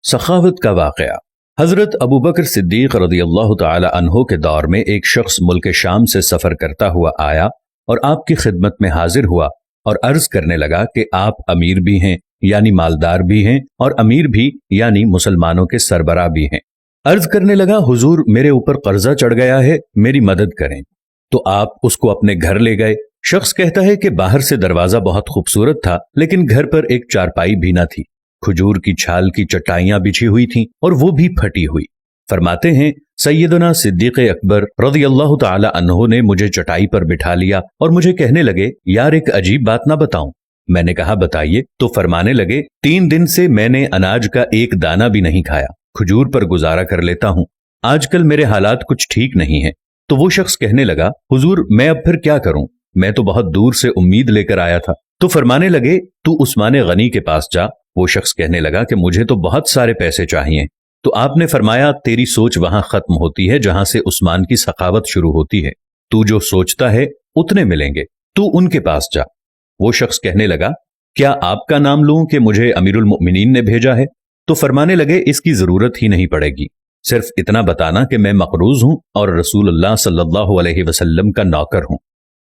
सखावत का वाक़या। हजरत अबू बकर सिद्दीक रज़ी अल्लाह तआला अन्हो के दौर में एक शख्स मुल्क शाम से सफ़र करता हुआ आया और आपकी खिदमत में हाजिर हुआ और अर्ज करने लगा कि आप अमीर भी हैं यानी मालदार भी हैं और अमीर भी यानी मुसलमानों के सरबराह भी हैं। अर्ज करने लगा, हुजूर मेरे ऊपर कर्जा चढ़ गया है, मेरी मदद करें। तो आप उसको अपने घर ले गए। शख्स कहता है कि बाहर से दरवाजा बहुत खूबसूरत था, लेकिन घर पर एक चारपाई भी न थी। खजूर की छाल की चटाइयां बिछी हुई थीं और वो भी फटी हुई। फरमाते हैं, सैयदना सिद्दीक अकबर रज़ी अल्लाह तआला अन्हो ने मुझे चटाई पर बिठा लिया और मुझे कहने लगे, यार एक अजीब बात ना बताऊं। मैंने कहा, बताइए। तो फरमाने लगे, 3 दिन से मैंने अनाज का एक दाना भी नहीं खाया, खजूर पर गुजारा कर लेता हूं। आजकल मेरे हालात कुछ ठीक नहीं है। तो वो शख्स कहने लगा, हुजूर मैं अब फिर क्या करूं, मैं तो बहुत दूर से उम्मीद लेकर आया था। तो फरमाने लगे, तू उस्मान गनी के पास जा। वो शख्स कहने लगा कि मुझे तो बहुत सारे पैसे चाहिए। तो आपने फरमाया, तेरी सोच वहां खत्म होती है जहां से उस्मान की सखावत शुरू होती है। तू जो सोचता है उतने मिलेंगे, तू उनके पास जा। वो शख्स कहने लगा, क्या आपका नाम लूं कि मुझे अमीरुल मोमिनीन ने भेजा है? तो फरमाने लगे, इसकी जरूरत ही नहीं पड़ेगी, सिर्फ इतना बताना कि मैं मकरूज हूं और रसूलुल्लाह सल्लल्लाहु अलैहि वसल्लम का नौकर हूं।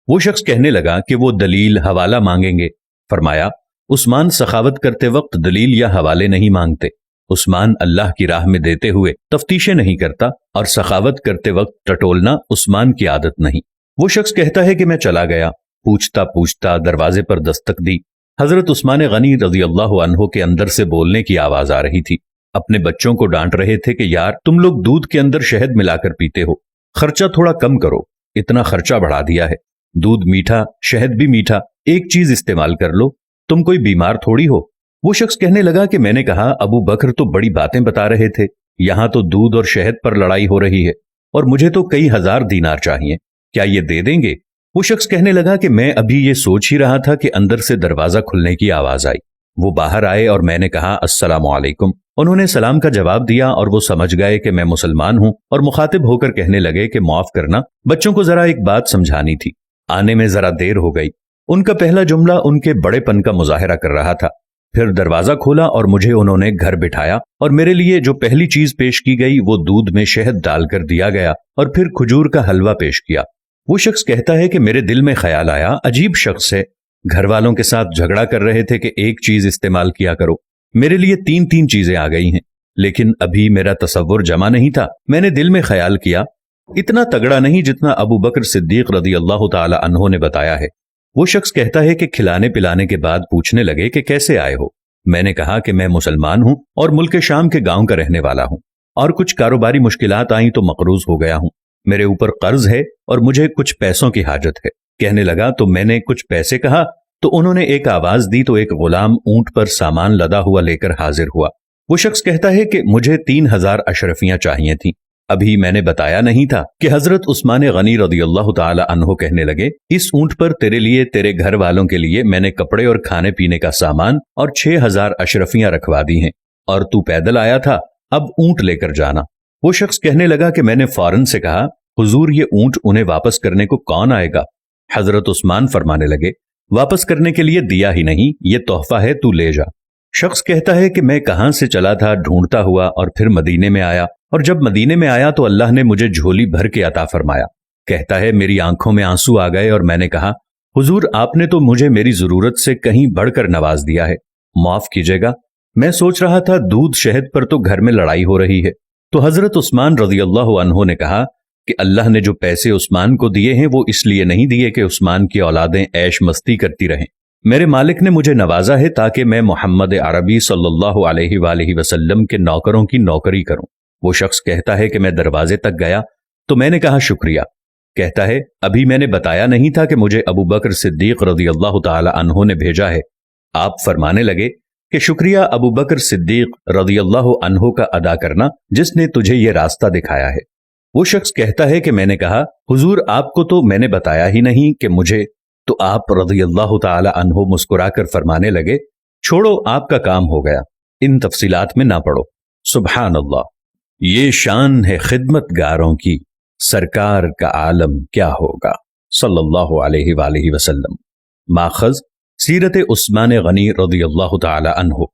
वो शख्स कहने लगा कि वो दलील हवाला मांगेंगे। फरमाया, उस्मान सखावत करते वक्त दलील या हवाले नहीं मांगते। उस्मान अल्लाह की राह में देते हुए तफ्तीशें नहीं करता और सखावत करते वक्त टटोलना उस्मान की आदत नहीं। वो शख्स कहता है कि मैं चला गया, पूछता पूछता दरवाजे पर दस्तक दी। हजरत उस्मान गनी रज़ी अल्लाह अन्हो के अंदर से बोलने की आवाज आ रही थी। अपने बच्चों को डांट रहे थे कि यार तुम लोग दूध के अंदर शहद मिलाकर पीते हो, खर्चा थोड़ा कम करो, इतना खर्चा बढ़ा दिया है। दूध मीठा, शहद भी मीठा, एक चीज इस्तेमाल कर लो, तुम कोई बीमार थोड़ी हो। वो शख्स कहने लगा कि मैंने कहा, अबू बकर तो बड़ी बातें बता रहे थे, यहां तो दूध और शहद पर लड़ाई हो रही है और मुझे तो कई हजार दीनार चाहिए, क्या ये दे देंगे? वो शख्स कहने लगा कि मैं अभी ये सोच ही रहा था कि अंदर से दरवाजा खुलने की आवाज आई। वो बाहर आए और मैंने कहा, अस्सलामु अलैकुम। उन्होंने सलाम का जवाब दिया और वो समझ गए कि मैं मुसलमान हूं और मुखातिब होकर कहने लगे कि माफ करना, बच्चों को जरा एक बात समझानी थी, आने में जरा देर हो गई। उनका पहला जुमला उनके बड़ेपन का मुजाहिरा कर रहा था। फिर दरवाजा खोला और मुझे उन्होंने घर बिठाया और मेरे लिए जो पहली चीज पेश की गई वो दूध में शहद डालकर दिया गया और फिर खजूर का हलवा पेश किया। वो शख्स कहता है कि मेरे दिल में ख्याल आया, अजीब शख्स है, घर वालों के साथ झगड़ा कर रहे थे कि एक चीज इस्तेमाल किया करो, मेरे लिए 3-3 चीजें आ गई हैं, लेकिन अभी मेरा तसव्वुर जमा नहीं था। मैंने दिल में ख्याल किया, इतना तगड़ा नहीं जितना अबू बकर सिद्दीक रज़ी अल्लाह तआला अन्हो ने बताया है। वो शख्स कहता है कि खिलाने पिलाने के बाद पूछने लगे कि कैसे आए हो। मैंने कहा कि मैं मुसलमान हूं और मुल्क शाम के गांव का रहने वाला हूं और कुछ कारोबारी मुश्किलात आई तो मकरूज हो गया हूं। मेरे ऊपर कर्ज है और मुझे कुछ पैसों की हाजत है। कहने लगा, तो मैंने कुछ पैसे कहा तो उन्होंने एक आवाज दी तो एक गुलाम ऊंट पर सामान लदा हुआ लेकर हाजिर हुआ। वो शख्स कहता है कि मुझे 3000 अशरफियां चाहिए थी। अभी मैंने बताया नहीं था कि हजरत उस्मान गनी रज़ी अल्लाह तआला अन्हो कहने लगे, इस ऊंट पर तेरे लिए, तेरे घर वालों के लिए मैंने कपड़े और खाने पीने का सामान और 6000 अशरफियां रखवा दी हैं और तू पैदल आया था, अब ऊंट लेकर जाना। वो शख्स कहने लगा कि मैंने फौरन से कहा, हुजूर ये ऊंट उन्हें वापस करने को कौन आएगा? हजरत उस्मान फरमाने लगे, वापस करने के लिए दिया ही नहीं, ये तोहफा है, तू ले जा। शख्स कहता है कि मैं कहां से चला था ढूंढता हुआ और फिर मदीने में आया और जब मदीने में आया तो अल्लाह ने मुझे झोली भर के अता फरमाया। कहता है, मेरी आंखों में आंसू आ गए और मैंने कहा, हुजूर आपने तो मुझे मेरी जरूरत से कहीं बढ़कर नवाज दिया है, माफ कीजिएगा, मैं सोच रहा था दूध शहद पर तो घर में लड़ाई हो रही है। तो हजरत उस्मान रज़ी अल्लाह अन्हो ने कहा कि अल्लाह ने जो पैसे उस्मान को दिए हैं वो इसलिए नहीं दिए कि उस्मान की औलादें ऐश मस्ती करती रहें। मेरे मालिक ने मुझे नवाजा है ताकि मैं मोहम्मद अरबी सल्लल्लाहु अलैहि वसल्लम के नौकरों की नौकरी करूं। वो शख्स कहता है कि मैं दरवाजे तक गया तो मैंने कहा, शुक्रिया। कहता है, अभी मैंने बताया नहीं था कि मुझे अबू बकर सिद्दीक रज़ी अल्लाह तआला अन्हो ने भेजा है। आप फरमाने लगे कि शुक्रिया अबू बकर सिद्दीक रज़ी अल्लाह अन्हो का अदा करना जिसने तुझे ये रास्ता दिखाया है। वो शख्स कहता है कि मैंने कहा, हुजूर आपको तो मैंने बताया ही नहीं कि मुझे। तो आप रज़ी अल्लाह तआला अन्हो मुस्कुराकर फरमाने लगे, छोड़ो आपका काम हो गया, इन तफसीलात में ना पड़ो। सुभान अल्लाह, ये शान है खिदमतगारों की, सरकार का आलम क्या होगा सल्लल्लाहु अलैहि वसल्लम। माखज़ सीरत उस्मान गनी रज़ी अल्लाह तआला अन्हो।